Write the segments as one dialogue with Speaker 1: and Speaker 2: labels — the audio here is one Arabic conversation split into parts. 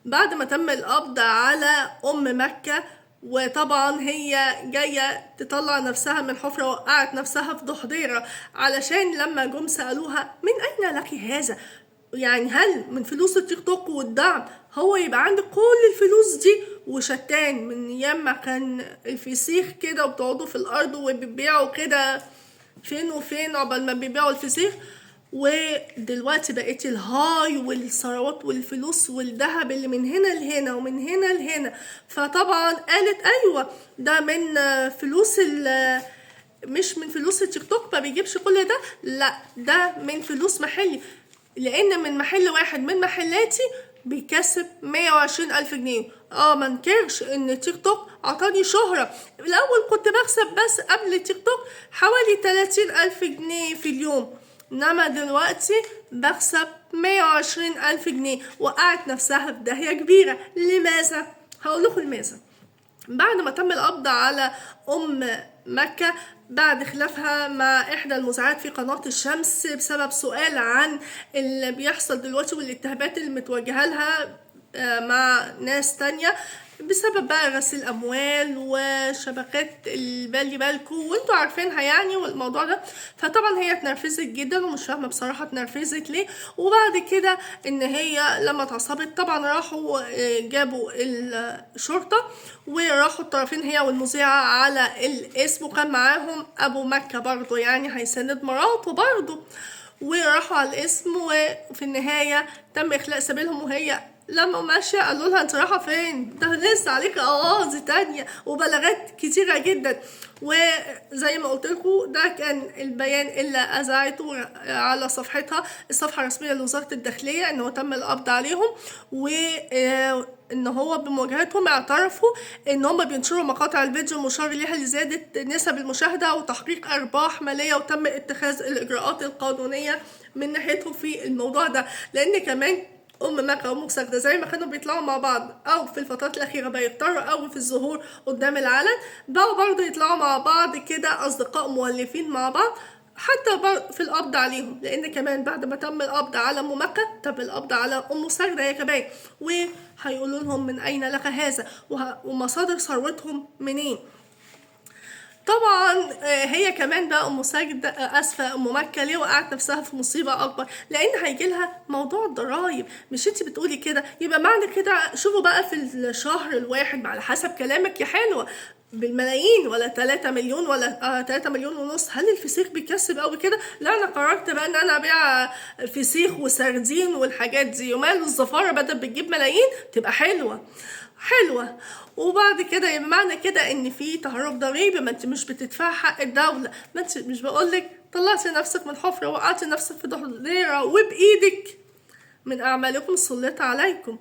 Speaker 1: بعد ما تم القبض على أم مكة، وطبعا هي جاية تطلع نفسها من حفرة وقعت نفسها في ضحضيرة، علشان لما جم سألوها من أين لك هذا؟ يعني هل من فلوس التيك توك والدعم هو يبقى عندك كل الفلوس دي؟ وشتان من ايام ما كان الفسيخ كده وبتقعدوا في الارض وبيبيعوا كده فين وفين عقبال ما بيبيعوا الفسيخ، ودلوقتي بقيت الهاي والثروات والفلوس والذهب اللي من هنا لهنا ومن هنا لهنا. فطبعا قالت ايوه ده من فلوس مش من فلوس التيك توك، ما بيجيبش كل ده، لا ده من فلوس محلي، لان من محل واحد من محلاتي بيكسب 120,000 جنيه. منكرش ان تيك توك عطاني شهرة. الاول كنت بكسب بس قبل تيك توك حوالي 30,000 جنيه في اليوم، انما دلوقتي بكسب 120,000 جنيه. وقعت نفسها في داهية كبيرة. لماذا؟ هقول لكم لماذا. بعد ما تم القبض على أم مكة بعد خلافها مع إحدى المذيعات في قناة الشمس بسبب سؤال عن اللي بيحصل دلوقتي والاتهامات اللي متوجهة لها مع ناس تانية بسبب بقى غسيل أموال وشبكات البالي بالكو وانتوا عارفينها يعني والموضوع ده. فطبعا هي اتنرفزت جدا ومش فاهمة بصراحة اتنرفزت ليه. وبعد كده ان هي لما اتعصبت طبعا راحوا جابوا الشرطة وراحوا الطرفين هي والمذيعة على الاسم، وكان معاهم ابو مكة برضو يعني هيساند مراته برضو، وراحوا على الاسم. وفي النهاية تم إخلاء سبيلهم، وهي لما ماشية قالوا لها انت رايحة فين؟ ده لسه عليك قواضي تانية وبلاغات كتيرة جدا. وزي ما قلت لكم ده كان البيان اللي أذاعته على صفحتها الصفحة الرسمية لوزارة الداخلية انه تم القبض عليهم، وان هو بمواجهتهم اعترفوا ان هم بينشروا مقاطع الفيديو المشار ليها لزيادة نسب المشاهدة وتحقيق ارباح مالية، وتم اتخاذ الاجراءات القانونية من ناحيتهم في الموضوع ده. لان كمان ام مكة وام ساجدة زي ما كانوا بيطلعوا مع بعض او في الفترات الاخيره بقى يضطروا قوي في الظهور قدام العلن، بقوا برضه يطلعوا مع بعض كده اصدقاء مؤلفين مع بعض حتى في القبض عليهم. لان كمان بعد ما تم القبض على ام مكة تم القبض على ام ساجدة هي كمان، وهيقولوا لهم من اين لك هذا ومصادر ثروتهم منين. طبعا هي كمان بقى ام ساجد اسفه ام مكه ليه وقعت نفسها في مصيبه اكبر، لان هيجي لها موضوع الضرايب. مش انت بتقولي كده؟ يبقى معنى كده شوفوا بقى في الشهر الواحد على حسب كلامك يا حلوه بالملايين ولا 3 مليون ولا 3 مليون ونص. هل الفسيخ بيكسب قوي كده؟ لا انا قررت بقى ان انا ابيع فسيخ وسردين والحاجات دي، ومال الزفاره بدل بتجيب ملايين تبقى حلوه. وبعد كده يبقى معنى كده ان في تهرب ضريبي، ما انت مش بتدفع حق الدوله. ما انت مش بقولك طلعتي نفسك من حفره وقعتي نفسك في ضحضيره وبايدك من اعمالكم سلط عليكم.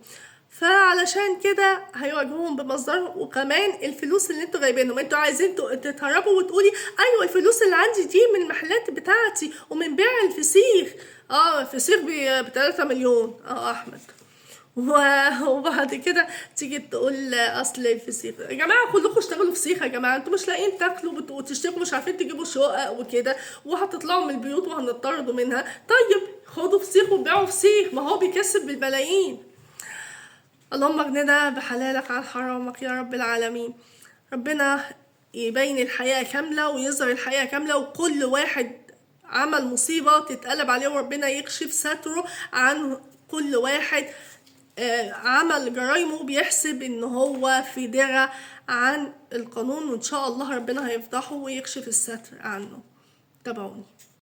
Speaker 1: فعلشان كده هيواجهوهم بمصدر. وكمان الفلوس اللي انتوا جايبينهم انتوا عايزين تتهربوا وتقولي ايوه الفلوس اللي عندي دي من المحلات بتاعتي ومن بيع الفسيخ. الفسيخ ب 3 مليون احمد. وبعد كده تيجي تقول اصل الفسيخ. يا جماعه كلكم اشتغلوا فسيخ يا جماعه، انتوا مش لاقيين تاكلوا وتشتكوا مش عارفين تجيبوا شقق وكده وهتطلعوا من البيوت وهنطردوا منها. طيب خدوا فسيخ وبيعوا فسيخ، ما هو بيكسب بالملايين. اللهم اغننا بحلالك عن حرامك يا رب العالمين. ربنا يبين الحياة كاملة ويظهر الحياة كاملة، وكل واحد عمل مصيبة تتقلب عليه وربنا يكشف ستره عن كل واحد عمل جرايمه بيحسب ان هو في درع عن القانون، وان شاء الله ربنا هيفضحه ويكشف الستر عنه. تابعوني.